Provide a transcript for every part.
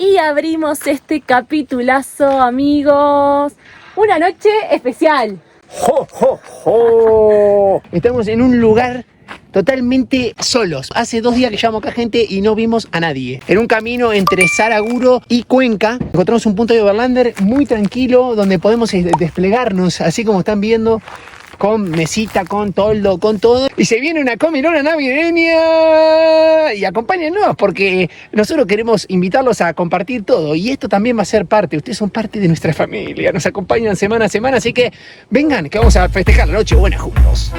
y abrimos este capitulazo, amigos. Una noche especial. ¡Jo, jo, jo! Estamos en un lugar totalmente solos. Hace 2 días que llevamos acá gente y no vimos a nadie. En un camino entre Saraguro y Cuenca encontramos un punto de overlander muy tranquilo donde podemos desplegarnos, así como están viendo, con mesita, con toldo, con todo. Y se viene una comilona navideña. Y acompáñennos porque nosotros queremos invitarlos a compartir todo. Y esto también va a ser parte. Ustedes son parte de nuestra familia. Nos acompañan semana a semana. Así que vengan, que vamos a festejar la noche buena juntos.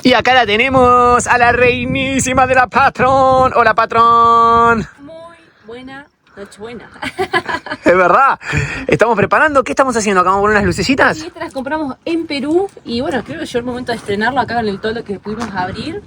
Y acá la tenemos a la reinísima de la Patrón. Hola, Patrón. Muy buena Nochebuena. Es verdad. Estamos preparando. ¿Qué estamos haciendo? ¿Acá vamos a poner unas lucecitas? Y estas las compramos en Perú. Y bueno, creo que llegó el momento de estrenarlo acá con el toldo que pudimos abrir.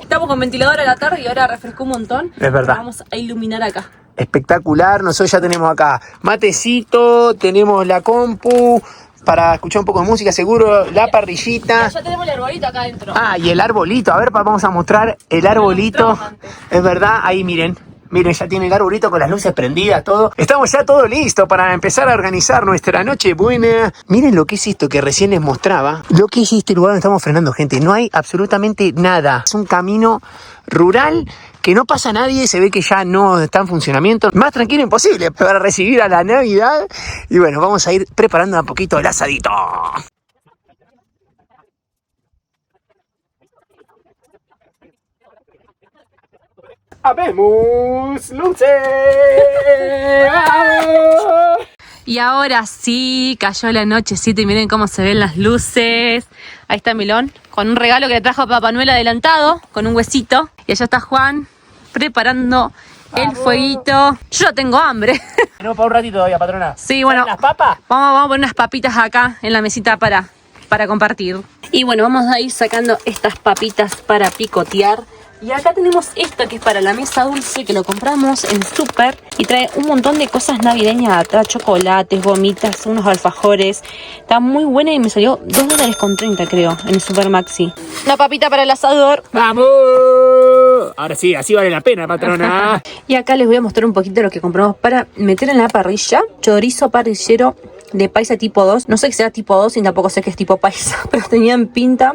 Estamos con ventilador a la tarde y ahora refrescó un montón. Es verdad. Vamos a iluminar acá. Espectacular. Nosotros ya tenemos acá matecito, tenemos la compu para escuchar un poco de música, seguro, la parrillita. Ya tenemos el arbolito acá adentro. Ah, y el arbolito. A ver, vamos a mostrar el arbolito. Es verdad, ahí miren. Miren, ya tiene el arbolito con las luces prendidas, todo. Estamos ya todo listo para empezar a organizar nuestra noche buena. Miren lo que es esto que recién les mostraba. Lo que es este lugar donde estamos frenando, gente. No hay absolutamente nada. Es un camino rural que no pasa nadie. Se ve que ya no está en funcionamiento. Más tranquilo imposible para recibir a la Navidad. Y bueno, vamos a ir preparando un poquito el asadito. ¡Habemos luces! Y ahora sí, cayó la nochecita y miren cómo se ven las luces. Ahí está Milón, con un regalo que le trajo a Papá Noel adelantado, con un huesito. Y allá está Juan, preparando el fueguito. Yo ya tengo hambre. Tenemos para un ratito todavía, patrona. Sí, bueno. ¿Las papas? Vamos a poner unas papitas acá en la mesita para compartir. Y bueno, vamos a ir sacando estas papitas para picotear. Y acá tenemos esto que es para la mesa dulce, que lo compramos en Super y trae un montón de cosas navideñas atrás, chocolates, gomitas, unos alfajores. Está muy buena y me salió $2.30 creo, en el Super Maxi. Una papita para el asador. ¡Vamos! Ahora sí, así vale la pena, patrona. Y acá les voy a mostrar un poquito de lo que compramos para meter en la parrilla. Chorizo parrillero de paisa tipo 2. No sé que sea tipo 2 y tampoco sé que es tipo paisa, pero tenían pinta.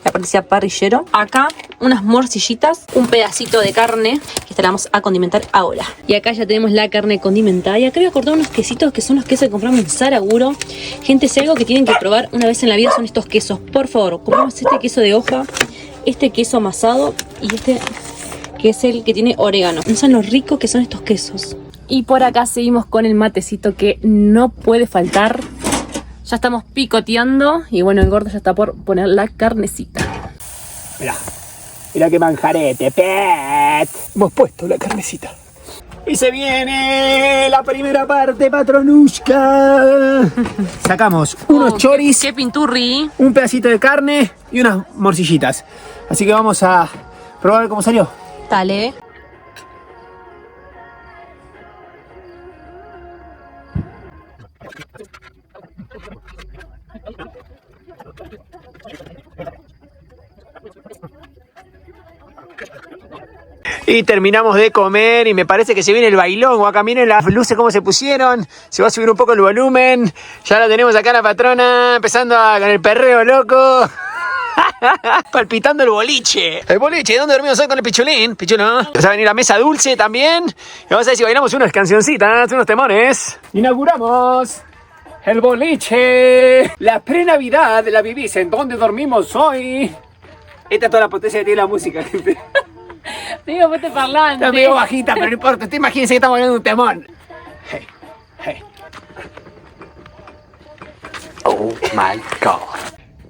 Y aparte decía parrillero. Acá unas morcillitas, un pedacito de carne, que esta la vamos a condimentar ahora. Y acá ya tenemos la carne condimentada. Y acá voy a cortar unos quesitos que son los quesos que compramos en Saraguro. Gente, si hay algo que tienen que probar una vez en la vida son estos quesos. Por favor, compramos este queso de hoja, este queso amasado y este que es el que tiene orégano. No saben lo ricos que son estos quesos. Y por acá seguimos con el matecito que no puede faltar. Ya estamos picoteando y bueno, el gordo ya está por poner la carnecita. Mira qué manjarete, pet. Hemos puesto la carnecita. Y se viene la primera parte, patronushka. Sacamos unos choris, ¡Qué pinturri! un pedacito de carne y unas morcillitas. Así que vamos a probar cómo salió. Dale. Y terminamos de comer y me parece que se viene el bailón. Acá miren las luces cómo se pusieron. Se va a subir un poco el volumen. Ya la tenemos acá la patrona empezando con el perreo loco. Palpitando el boliche. El boliche, ¿dónde dormimos hoy con el pichulín? Pichulo. Vamos a venir a mesa dulce también. Y vamos a ver si bailamos unas cancioncitas, unos temones. Inauguramos el boliche. La pre-Navidad la vivís en donde dormimos hoy. Esta es toda la potencia que tiene la música, gente. Digo, ponte parlante. Está medio bajita, pero no importa. Usted imagínense que estamos hablando de un temón. Hey, hey. Oh my God.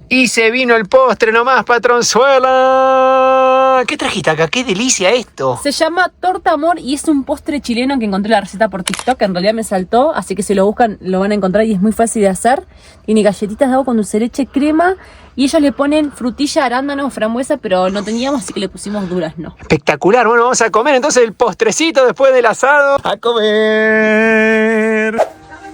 Y se vino el postre nomás, patronzuela. ¿Qué trajiste acá? ¡Qué delicia esto! Se llama torta amor y es un postre chileno que encontré la receta por TikTok. En realidad me saltó, así que si lo buscan lo van a encontrar y es muy fácil de hacer. Tiene galletitas de agua con dulce de leche, crema y ellos le ponen frutilla, arándano, frambuesa, pero no teníamos, así que le pusimos durazno. Espectacular. Bueno, vamos a comer entonces el postrecito después del asado. ¡A comer!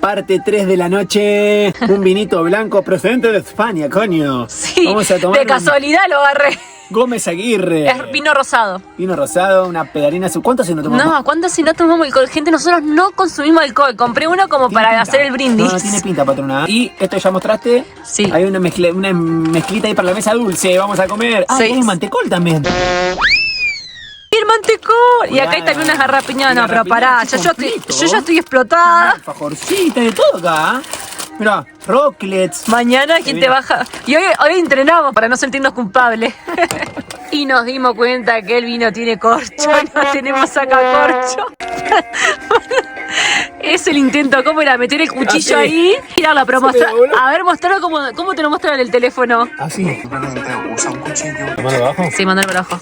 Parte 3 de la noche. Un vinito blanco procedente de España, coño. Sí, vamos a tomar de casualidad lo agarré. Gómez Aguirre. Es vino rosado. Vino rosado, una pedarina. ¿Cuánto se nos tomamos? No, ¿cuándo si no tomamos alcohol? Gente, nosotros no consumimos alcohol. Compré uno como para pinta. hacer el brindis. No, tiene pinta, patrona. Y esto ya mostraste. Sí. Hay una mezclita ahí para la mesa dulce. Vamos a comer. Ah, Sí. hay mantecol también. Y el mantecol. Y acá hay también unas garrapiñadas. No, pero pará, yo ya estoy explotada. Fajorcita de todo acá. Mira, rocklets. Mañana, ¿quién te baja? Y hoy entrenamos para no sentirnos culpables. Y nos dimos cuenta que el vino tiene corcho. No tenemos acá corcho. Es el intento, ¿cómo era? Meter el cuchillo ahí. Mirarla, pero mostrar. A ver, mostrarlo cómo te lo muestran en el teléfono. Así. Usa un cuchillo. ¿Mano abajo? Sí, mandar para abajo.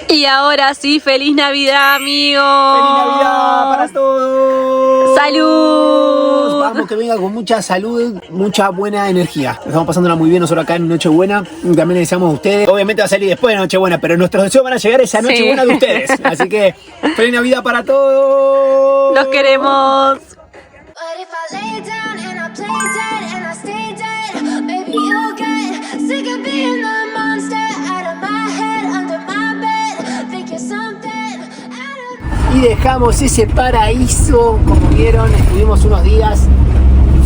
Y ahora sí, ¡feliz Navidad, amigos! ¡Feliz Navidad para todos! ¡Salud! Vamos, que venga con mucha salud, mucha buena energía. Estamos pasándola muy bien nosotros acá en Nochebuena. También le deseamos a ustedes. Obviamente va a salir después de Nochebuena, pero nuestros deseos van a llegar esa Nochebuena de ustedes. Así que, ¡feliz Navidad para todos! ¡Los queremos! But if I lay down and I play dead and I stay dead, maybe you'll get sick of being the monster out of my head, under my bed, think you're something out of... Y dejamos ese paraíso, como vieron, estuvimos unos días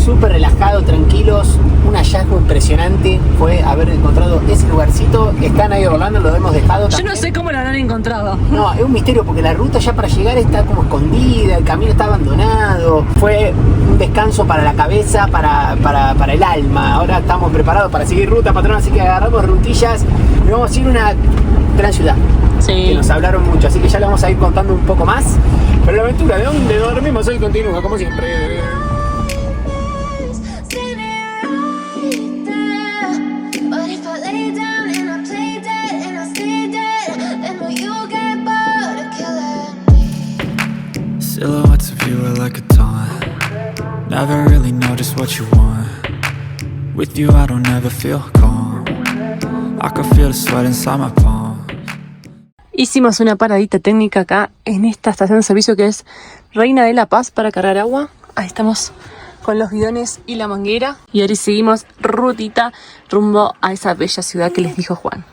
súper relajados, tranquilos. Un hallazgo impresionante fue haber encontrado ese lugarcito. Están ahí Orlando, lo hemos dejado Yo también. no sé cómo lo habrán encontrado. No, es un misterio porque la ruta ya para llegar está como escondida, el camino está abandonado. Fue un descanso para la cabeza, para el alma. Ahora estamos preparados para seguir ruta, patrón, así que agarramos rutillas y vamos a ir a una gran ciudad. Sí. Que nos hablaron mucho, así que ya le vamos a ir contando un poco más. Pero la aventura de donde dormimos hoy continúa, como siempre. Standing right there. But if I lay down and I play dead and I stay dead, then will you get bored of killing me? Silhouettes of you are like a taunt. Never really know just what you want. With you I don't ever feel calm. I can feel the sweat inside my palms. Hicimos una paradita técnica acá en esta estación de servicio que es Reina de la Paz para cargar agua. Ahí estamos con los bidones y la manguera. Y ahora seguimos rutita rumbo a esa bella ciudad que les dijo Juan.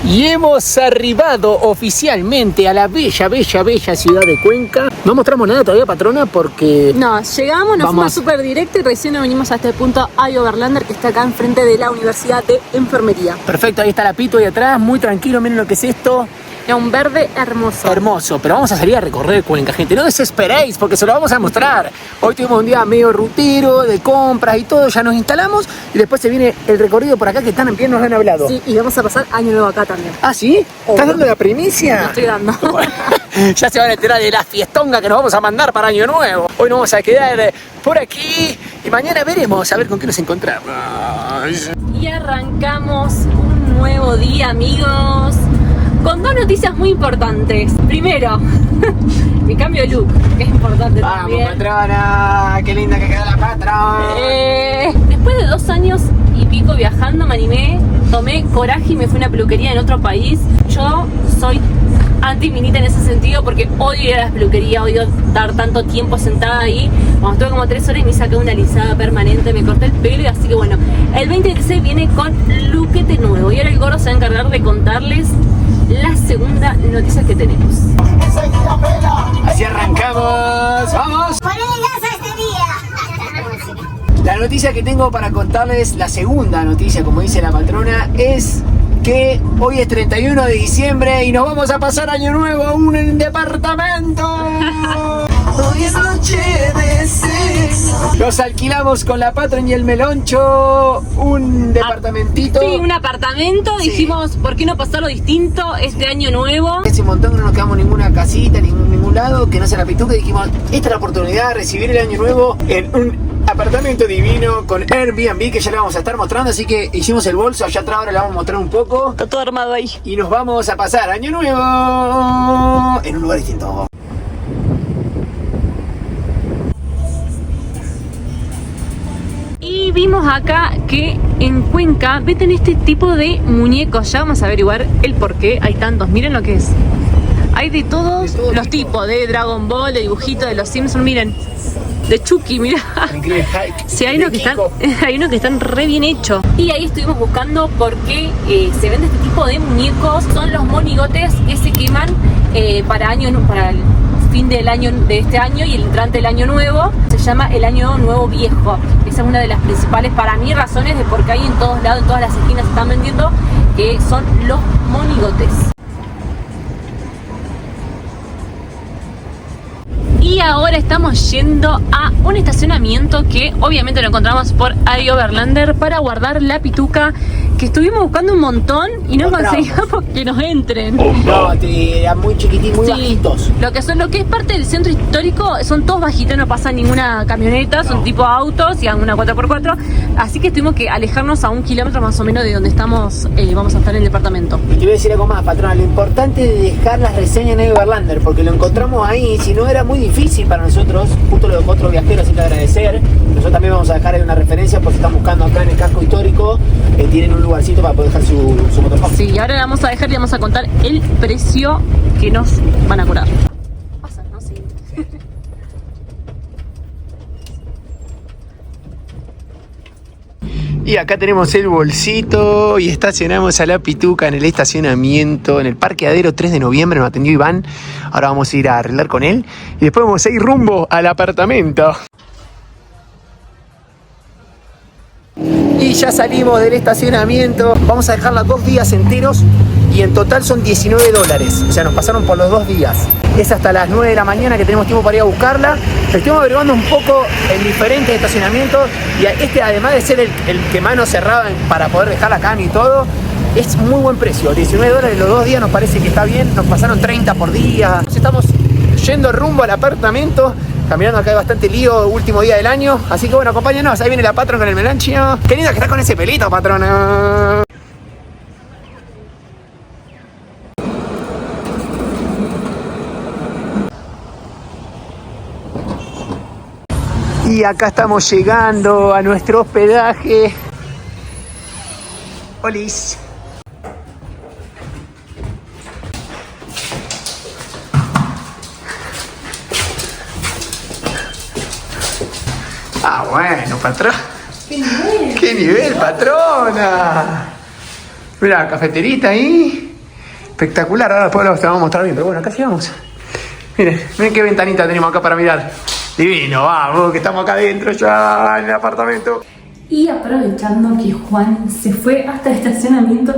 Y hemos arribado oficialmente a la bella ciudad de Cuenca. No mostramos nada todavía, patrona, porque... No, llegamos, nos fuimos súper directo y recién nos venimos a este punto a Overlander, que está acá enfrente de la Universidad de Enfermería. Perfecto, ahí está la Pito ahí atrás, muy tranquilo, miren lo que es esto. Es un verde hermoso. Hermoso, pero vamos a salir a recorrer Cuenca, gente. No desesperéis porque se lo vamos a mostrar. Hoy tuvimos un día medio rutero, de compras y todo, ya nos instalamos y después se viene el recorrido por acá que están en pie, nos han hablado. Sí, y vamos a pasar año nuevo acá también. ¿Ah, sí? ¿Estás dando la primicia? Lo estoy dando. Ya se van a enterar de la fiestonga que nos vamos a mandar para Año Nuevo. Hoy nos vamos a quedar por aquí y mañana veremos a ver con qué nos encontramos. Y arrancamos un nuevo día, amigos, con dos noticias muy importantes. Primero, mi cambio de look, que es importante también. Vamos, patrona, qué linda que queda la patrona. Después de 2 años y pico viajando, me animé, tomé coraje y me fui a una peluquería en otro país. Yo soy anti-minita en ese sentido porque odio ir a las peluquerías, odio estar tanto tiempo sentada ahí. Cuando estuve como 3 horas y me saqué una alisada permanente, me corté el pelo y así que bueno, el 2016 viene con luquete nuevo y ahora el gordo se va a encargar de contarles la segunda noticia que tenemos. Así arrancamos. ¡Vamos! Ponele gas a este día. La noticia que tengo para contarles, la segunda noticia, como dice la patrona, es que hoy es 31 de diciembre y nos vamos a pasar Año Nuevo a un departamento. Hoy es noche de sexo. Nos alquilamos con la patron y el meloncho un departamentito. Sí, un apartamento. Sí. Dijimos, ¿por qué no pasarlo distinto este año nuevo? Hace un montón que no nos quedamos en ninguna casita, en ningún lado, que no sea la pituca, y dijimos, esta es la oportunidad de recibir el Año Nuevo en un apartamento divino con Airbnb, que ya le vamos a estar mostrando, así que hicimos el bolso, allá atrás ahora le vamos a mostrar un poco. Está todo armado ahí. Y nos vamos a pasar Año Nuevo en un lugar distinto. Y vimos acá que en Cuenca venden este tipo de muñecos. Ya vamos a averiguar el por qué hay tantos. Miren lo que es. Hay de todos los tipos, de Dragon Ball, de dibujitos, de los Simpsons, miren. De Chucky, mira. Sí, hay unos que están re bien hechos. Y ahí estuvimos buscando por qué se vende este tipo de muñecos. Son los monigotes que se queman para el fin del año de este año y el entrante del año nuevo. Se llama el año nuevo viejo. Esa es una de las principales para mí razones de por qué hay en todos lados, en todas las esquinas se están vendiendo, que son los monigotes. Y ahora estamos yendo a un estacionamiento que obviamente lo encontramos por Ari Overlander para guardar la pituca, que estuvimos buscando un montón y no conseguíamos que nos entren. No, eran muy chiquititos, muy bajitos. Lo que es parte del centro histórico son todos bajitos, no pasa ninguna camioneta, son tipo autos y una 4x4, así que tuvimos que alejarnos a 1 kilómetro más o menos de donde estamos, vamos a estar en el departamento. Y te voy a decir algo más, patrona, lo importante es dejar las reseñas en Overlander, porque lo encontramos ahí, si no era muy difícil para nosotros, justo lo dejó otro viajero, así que agradecer. Nosotros también vamos a dejar ahí una referencia por si están buscando acá en el casco histórico, tienen un lugarcito para poder dejar su motorhome. Sí, y ahora le vamos a dejar y vamos a contar el precio que nos van a cobrar. Pasa, ¿no? Sí. Y acá tenemos el bolsito y estacionamos a la pituca en el estacionamiento, en el parqueadero 3 de noviembre, nos atendió Iván. Ahora vamos a ir a arreglar con él y después vamos a ir rumbo al apartamento. Y ya salimos del estacionamiento, vamos a dejarla 2 días enteros y en total son $19, o sea nos pasaron por los 2 días. Es hasta las 9 de la mañana que tenemos tiempo para ir a buscarla. Estuvimos averiguando un poco en diferentes estacionamientos y este, además de ser el que más nos cerraba para poder dejar la cama y todo, es muy buen precio, $19 los 2 días nos parece que está bien, nos pasaron 30 por día. Estamos yendo rumbo al apartamento, caminando acá hay bastante lío, último día del año, así que bueno, acompáñenos, ahí viene la patrona con el melanchio. Qué linda que está con ese pelito, patrona. Y acá estamos llegando a nuestro hospedaje. Olis. Ah, bueno, patrón. ¡Qué nivel, patrona! Mira, cafeterita ahí. Espectacular, ahora después te vamos a mostrar bien, pero bueno, acá llegamos. Miren qué ventanita tenemos acá para mirar. Divino, vamos, que estamos acá adentro ya en el apartamento. Y aprovechando que Juan se fue hasta el estacionamiento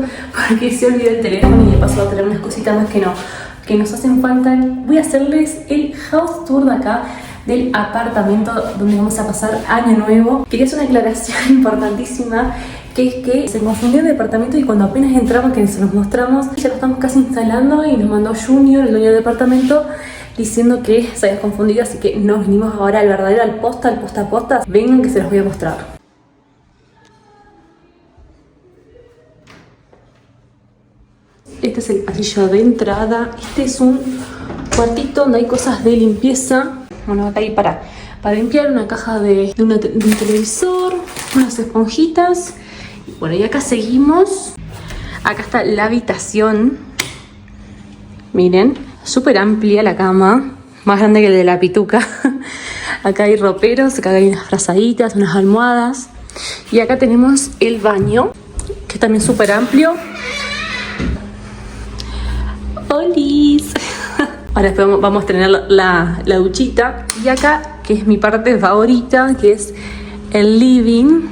porque se olvidó el teléfono y le pasó a traer unas cositas más que nos hacen falta, voy a hacerles el house tour de acá del apartamento donde vamos a pasar año nuevo. Quería hacer una aclaración importantísima, que es que se confundió el departamento y cuando apenas entramos, que se los mostramos, ya lo estamos casi instalando y nos mandó Junior, el dueño del departamento, diciendo que se había confundido, así que nos venimos ahora al verdadero, al posta a posta. Vengan que se los voy a mostrar. Este es el pasillo de entrada. Este es un cuartito donde hay cosas de limpieza. Bueno, acá hay para limpiar una caja de un televisor, unas esponjitas. Y bueno, y acá seguimos. Acá está la habitación. Miren, súper amplia la cama, más grande que el de la pituca. Acá hay roperos, acá hay unas frazaditas, unas almohadas. Y acá tenemos el baño, que es también súper amplio. ¡Holis! Ahora después vamos a tener la duchita. Y acá, que es mi parte favorita, que es el living.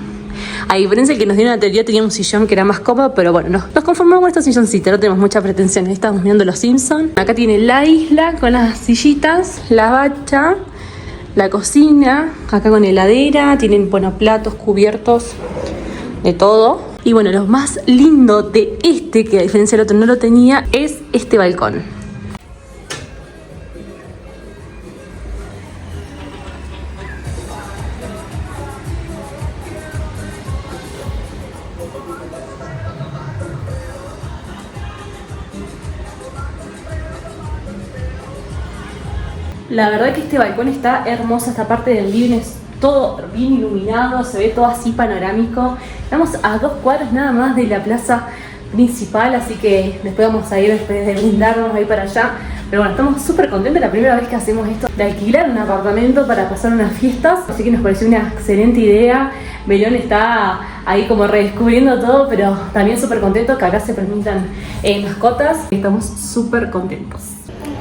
A diferencia del que nos dieron la teoría, tenía un sillón que era más cómodo, pero bueno, nos conformamos con esta silloncita, no tenemos mucha pretensión. Estamos mirando los Simpsons. Acá tiene la isla con las sillitas, la bacha, la cocina, acá con heladera, tienen, bueno, platos, cubiertos, de todo. Y bueno, lo más lindo de este, que a diferencia del otro no lo tenía, es este balcón. La verdad que este balcón está hermoso, esta parte del living es todo bien iluminado, se ve todo así panorámico. Estamos a 2 cuadras nada más de la plaza principal, así que después vamos a ir, después de brindarnos ahí para allá. Pero bueno, estamos súper contentos, la primera vez que hacemos esto, de alquilar un apartamento para pasar unas fiestas, así que nos pareció una excelente idea. Belón está ahí como redescubriendo todo, pero también súper contento que acá se permitan mascotas. Estamos súper contentos.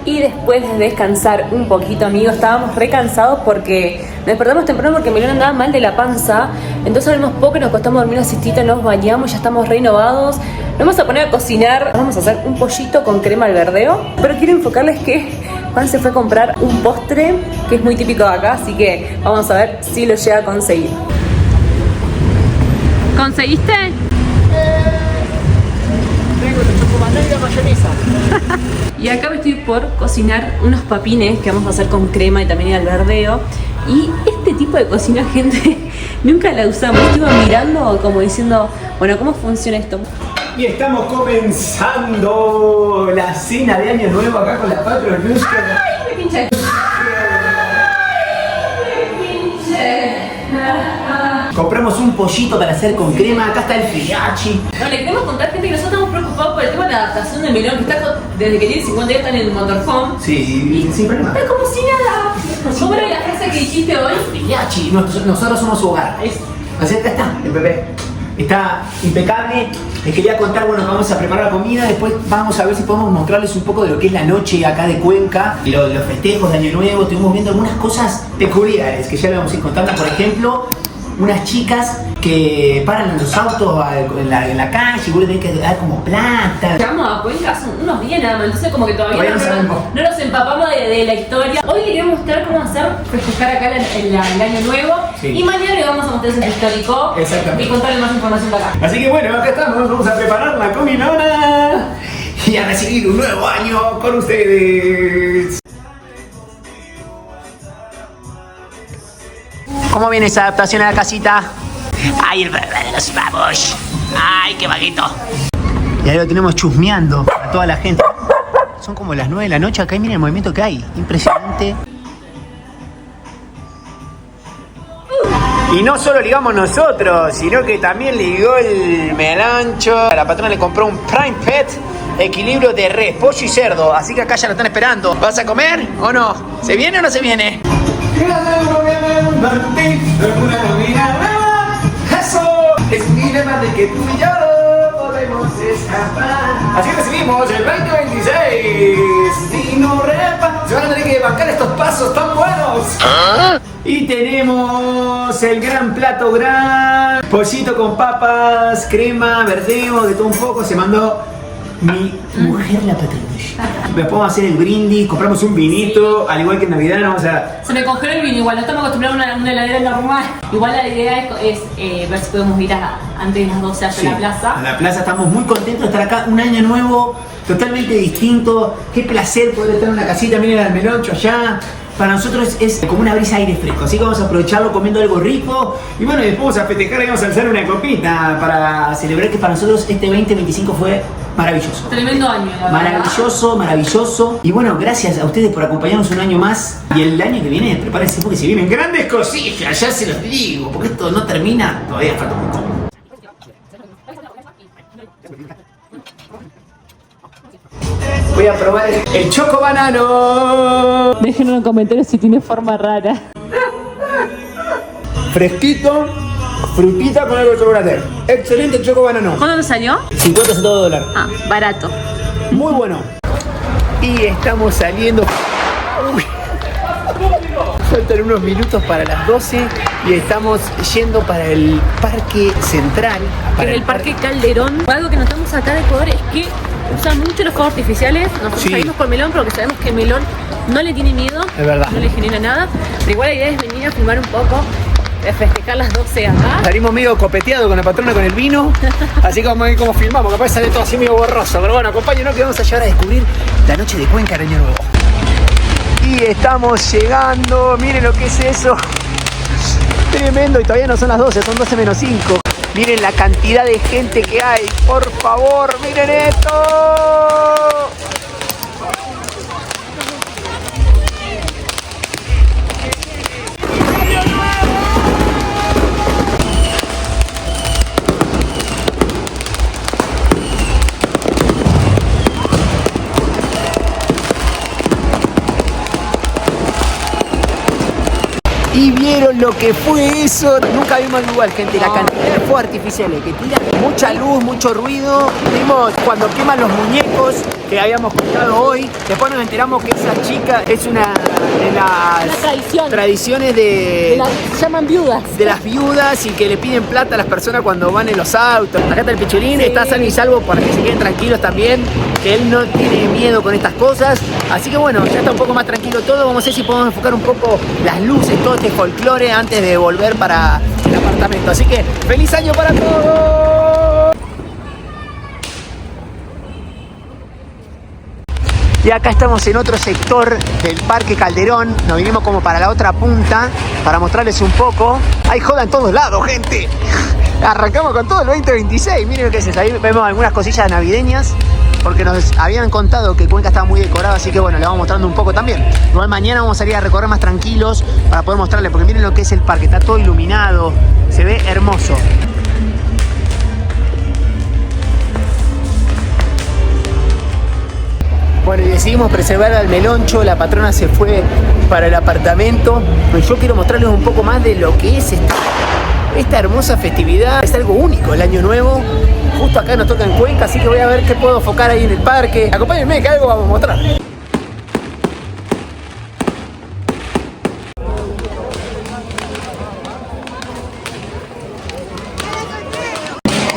Y después de descansar un poquito, amigos, estábamos re cansados porque nos despertamos temprano porque Melón andaba mal de la panza. Entonces dormimos poco y nos costamos dormir una siestita, nos bañamos, ya estamos renovados. Nos vamos a poner a cocinar, vamos a hacer un pollito con crema al verdeo. Pero quiero enfocarles que Juan se fue a comprar un postre que es muy típico de acá, así que vamos a ver si lo llega a conseguir. ¿Conseguiste? Tengo el chocobanano y la mayonesa. Y acá me estoy por cocinar unos papines que vamos a hacer con crema y también al verdeo. Y este tipo de cocina, gente, nunca la usamos. Estuve mirando como diciendo, bueno, ¿cómo funciona esto? Y estamos comenzando la cena de Año Nuevo acá con la Patronushka. ¡Ay, me pinché! Compramos un pollito para hacer con crema. Acá está el filiachi. No, le queremos contar, gente, que nosotros estamos preocupados por el tema de la adaptación de Melón, que está desde que tiene 50 años está en el motorhome. Sí, sin problema. Está como si nada. ¿Cómo era la frase que dijiste hoy? Filiachi, nosotros somos su hogar. Así que acá está, el bebé. Está impecable. Les quería contar, bueno, que vamos a preparar la comida. Después vamos a ver si podemos mostrarles un poco de lo que es la noche acá de Cuenca. Los festejos de Año Nuevo. Estuvimos viendo algunas cosas peculiares que ya le vamos a ir contando. Por ejemplo, unas chicas que paran los autos en la calle y vos le tenés que dar como plata. Llegamos a Cuenca hace unos días nada más, entonces como que todavía no nos empapamos de la historia. Hoy le queremos mostrar cómo hacer festejar acá el Año Nuevo. Sí. Y mañana le vamos a mostrar el histórico. Exactamente. Y contarle más información de acá. Así que bueno, acá estamos, vamos a preparar la comilona y a recibir un nuevo año con ustedes. ¿Cómo viene esa adaptación a la casita? ¡Ay, el bebé de los babos! ¡Ay, qué vaguito! Y ahí lo tenemos chusmeando a toda la gente. Son como las 9 de la noche acá y miren el movimiento que hay. Impresionante. Y no solo ligamos nosotros, sino que también ligó el melancho. A la patrona le compró un Prime Pet equilibrio de res, pollo y cerdo. Así que acá ya lo están esperando. ¿Vas a comer o no? ¿Se viene o no se viene? ¡Eso! Es mi lema de que tú y yo podemos escapar. Así recibimos el 2026. Y no repa. Se van a tener que bancar estos pasos tan buenos. ¿Ah? Y tenemos el gran plato gran. Pollito con papas, crema, verdeo, de todo un poco. Se mandó mi mujer la Patronushka. Después vamos a hacer el brindis, compramos un vinito, al igual que en Navidad vamos a... Se me congeló el vino, igual no estamos acostumbrados a una heladera normal. Igual la idea es ver si podemos ir antes de las 12 a la plaza. A la plaza estamos muy contentos de estar acá, un año nuevo, totalmente distinto. Qué placer poder estar en una casita, miren al meloncho allá. Para nosotros es como una brisa de aire fresco, así que vamos a aprovecharlo comiendo algo rico. Y bueno, después vamos a festejar y vamos a alzar una copita para celebrar que para nosotros este 2025 fue maravilloso. Tremendo año, la verdad. Maravilloso, maravilloso. Y bueno, gracias a ustedes por acompañarnos un año más. Y el año que viene, prepárense porque se vienen grandes cosillas, ya se los digo, porque esto no termina, todavía falta un poco. Voy a probar el choco banano. Déjenlo en los comentarios si tiene forma rara. Fresquito, frutita con algo de chocolate. Excelente choco banano. ¿Cuándo salió? 50 centavos de dólar. Ah, barato. Muy bueno. Y estamos saliendo. Uy. Faltan unos minutos para las 12 y estamos yendo para el Parque Central. Para el Parque Calderón. Algo que notamos acá de Ecuador es que usan mucho los fuegos artificiales. Nosotros salimos con Melón porque sabemos que Melón no le tiene miedo. Es verdad. No le genera nada. Pero igual la idea es venir a filmar un poco, de festejar las 12 acá. Salimos medio copeteados con la patrona con el vino. Así que vamos a ver cómo filmamos. Capaz sale todo así medio borroso. Pero bueno, acompáñenos que vamos a llegar a descubrir la noche de Cuenca de Año Nuevo. Y estamos llegando. Miren lo que es eso. Tremendo. Y todavía no son las 12, son 12 menos 5. Miren la cantidad de gente que hay. Por favor, miren esto. ¡Año Nuevo! Y vieron lo que fue eso. Nunca vimos algo igual, gente. La cantidad de fuegos artificiales que tiran mucha luz, mucho ruido. Vimos cuando queman los muñecos que habíamos contado hoy. Después nos enteramos que esa chica es una de las tradiciones se llaman viudas. de las viudas y que le piden plata a las personas cuando van en los autos. Acá está el Pichulín, está sano y salvo para que se queden tranquilos también, que él no tiene miedo con estas cosas. Así que bueno, ya está un poco más tranquilo todo. Vamos a ver si podemos enfocar un poco las luces, todo este folclore antes de volver para el apartamento. Así que ¡feliz año para todos! Y acá estamos en otro sector del Parque Calderón. Nos vinimos como para la otra punta para mostrarles un poco. Hay joda en todos lados, gente. Arrancamos con todo el 2026. Miren lo que es eso. Ahí vemos algunas cosillas navideñas, porque nos habían contado que Cuenca estaba muy decorado, así que bueno, le vamos mostrando un poco también. Igual mañana vamos a salir a recorrer más tranquilos para poder mostrarles, porque miren lo que es el parque. Está todo iluminado, se ve hermoso. Bueno, y decidimos preservar al Meloncho. La patrona se fue para el apartamento. Yo quiero mostrarles un poco más de lo que es esta hermosa festividad. Es algo único, el Año Nuevo. Justo acá nos toca en Cuenca, así que voy a ver qué puedo enfocar ahí en el parque. Acompáñenme, que algo vamos a mostrar.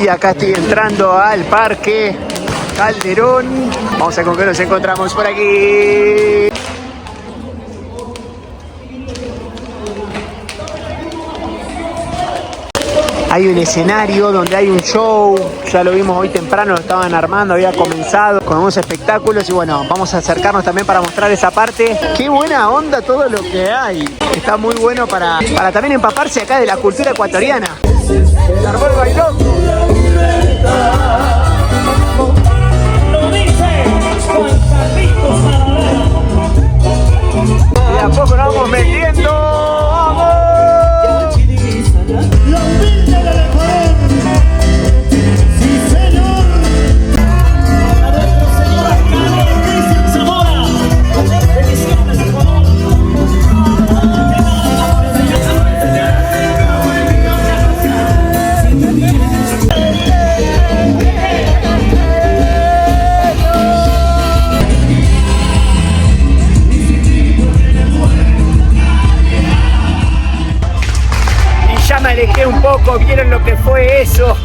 Y acá estoy entrando al parque Calderón. Vamos a ver con qué nos encontramos por aquí. Hay un escenario donde hay un show. Ya lo vimos hoy temprano, lo estaban armando, había comenzado con unos espectáculos. Y bueno, vamos a acercarnos también para mostrar esa parte. Qué buena onda todo lo que hay. Está muy bueno para también empaparse acá de la cultura ecuatoriana. El árbol bailó. Y a poco nos vamos metiendo. ¡Vamos! Alejé un poco, vieron lo que fue eso.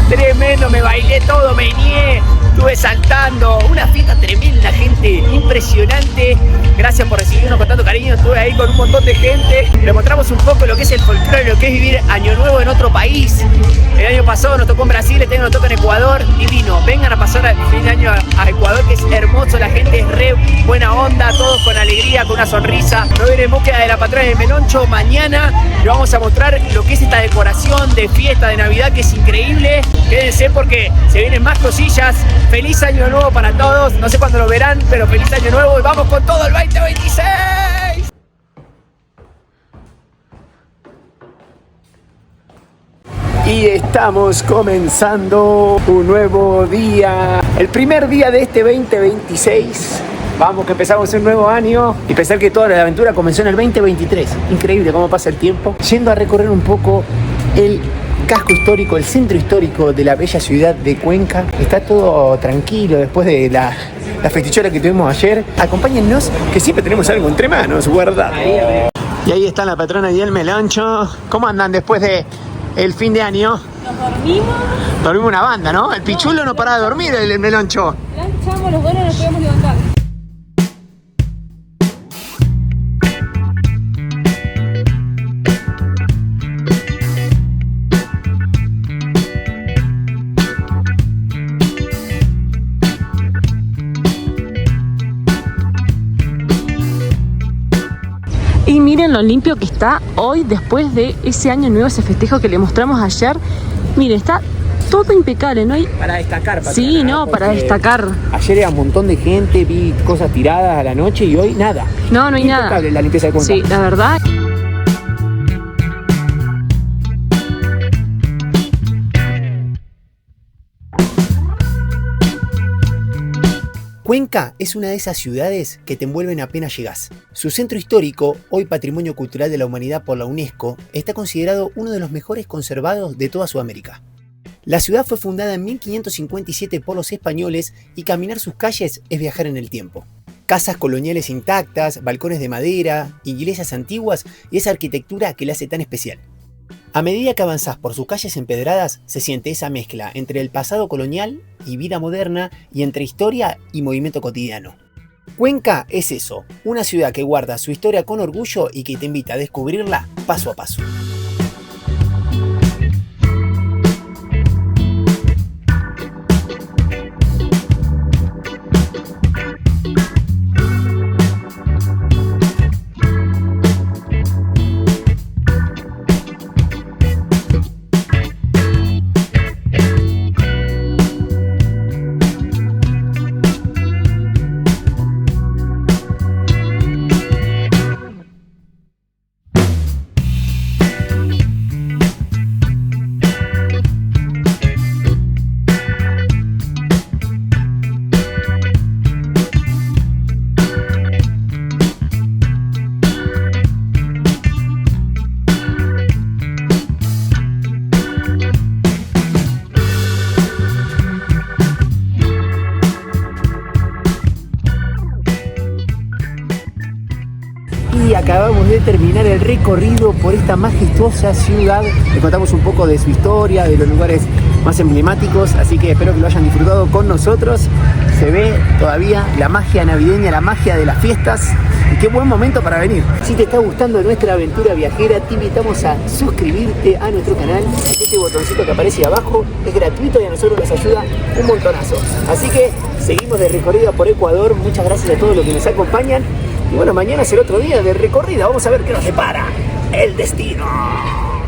Tremendo, me bailé todo, me nié, estuve saltando, una fiesta tremenda, gente, impresionante. Gracias por recibirnos con tanto cariño, estuve ahí con un montón de gente. Le mostramos un poco lo que es el folclore, lo que es vivir Año Nuevo en otro país. El año pasado nos tocó en Brasil, este año nos toca en Ecuador, divino. Vengan a pasar el fin de año a Ecuador, que es hermoso, la gente es re buena onda, todos con alegría, con una sonrisa. Nos viene en búsqueda de la patrona del Meloncho. Mañana le vamos a mostrar lo que es esta decoración de fiesta de Navidad, que es increíble. Quédense porque se vienen más cosillas. Feliz año nuevo para todos. No sé cuándo lo verán, pero feliz año nuevo y vamos con todo el 2026. Y estamos comenzando un nuevo día. El primer día de este 2026. Vamos, que empezamos un nuevo año. Y pensar que toda la aventura comenzó en el 2023. Increíble cómo pasa el tiempo. Yendo a recorrer un poco el casco histórico, el centro histórico de la bella ciudad de Cuenca. Está todo tranquilo después de la festichola que tuvimos ayer. Acompáñennos, que siempre tenemos algo entre manos guardado. Y ahí está la patrona y el Meloncho. ¿Cómo andan después de el fin de año? Nos dormimos. Dormimos una banda, ¿no? El Pichulo no paraba de dormir, el Meloncho. Planchamos los vuelos, nos podemos levantar. Y miren lo limpio que está hoy después de ese año nuevo, ese festejo que le mostramos ayer. Miren, está todo impecable, ¿no? Para destacar. Sí, no, para destacar. Ayer era un montón de gente, vi cosas tiradas a la noche y hoy nada. No, no hay nada. Impecable la limpieza de Cuenca. Sí, la verdad. Cuenca es una de esas ciudades que te envuelven apenas llegás. Su centro histórico, hoy Patrimonio Cultural de la Humanidad por la UNESCO, está considerado uno de los mejores conservados de toda Sudamérica. La ciudad fue fundada en 1557 por los españoles y caminar sus calles es viajar en el tiempo. Casas coloniales intactas, balcones de madera, iglesias antiguas y esa arquitectura que la hace tan especial. A medida que avanzás por sus calles empedradas, se siente esa mezcla entre el pasado colonial y vida moderna y entre historia y movimiento cotidiano. Cuenca es eso, una ciudad que guarda su historia con orgullo y que te invita a descubrirla paso a paso. Y acabamos de terminar el recorrido por esta majestuosa ciudad. Les contamos un poco de su historia, de los lugares más emblemáticos, así que espero que lo hayan disfrutado con nosotros. Se ve todavía la magia navideña, la magia de las fiestas. Y qué buen momento para venir. Si te está gustando nuestra aventura viajera, te invitamos a suscribirte a nuestro canal. Este botoncito que aparece abajo es gratuito y a nosotros nos ayuda un montonazo. Así que seguimos de recorrida por Ecuador. Muchas gracias a todos los que nos acompañan. Y bueno, mañana será otro día de recorrida. Vamos a ver qué nos depara el destino.